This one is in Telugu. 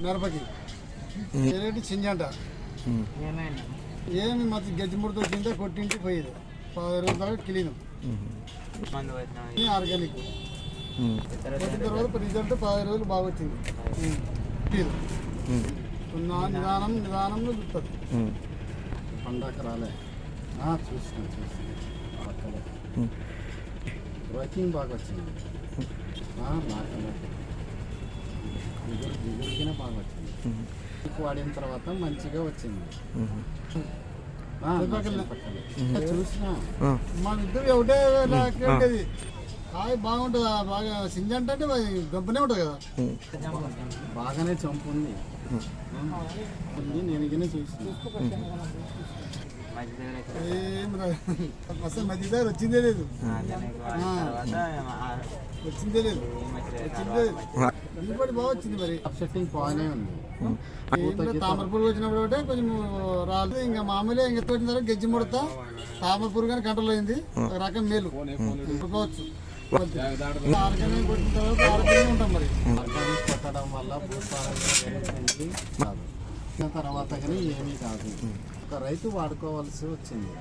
మిరపకి రేటు చింజంట ఏమి మధ్య గజ్జి ముడితో వచ్చిందో కొట్టింటి పోయేది 10 రోజుల తర్వాత క్లీన్ ఆర్గానిక్ కొట్టిన తర్వాత రిజల్ట్ 10 రోజులు బాగా వచ్చింది. నిదానంలో చూస్తుంది. పండగ రాలే చూసిన వర్కింగ్ బాగా వచ్చింది. దిగుడికినే బాగా వచ్చింది. వాడిన తర్వాత మంచిగా వచ్చింది. చూసిన మన ఇద్దరు ఒకటే ఉండేది. కాయ బాగుంటుంది. బాగా సింజంట అంటే గొప్పనే ఉంటుంది కదా. బాగానే చంపు ఉంది. నేను చూసిన అసలు మధ్య దగ్గర వచ్చిందే లేదు. ఇంకోటి బాగా వచ్చింది. మరి అప్సెట్టింగ్ బాగానే ఉంది. తామర పురుగు వచ్చినప్పుడు ఒకటే కొంచెం రాలేదు. ఇంకా మామూలుగా ఇంకా వచ్చిన తర్వాత గజ్జి ముడతా తామర పురుగు కానీ కంట్రోల్ అయింది. ఒక రకం మేలు కొట్టుకోవచ్చు. ఆర్గానిక్ కొట్టిన తర్వాత ఆరోగ్యంగా ఉంటాం. మరి ఆర్గానిక్ కొట్టడం వల్ల తర్వాత కానీ ఏమీ కాదు. ఒక రైతు వాడుకోవాల్సి వచ్చింది.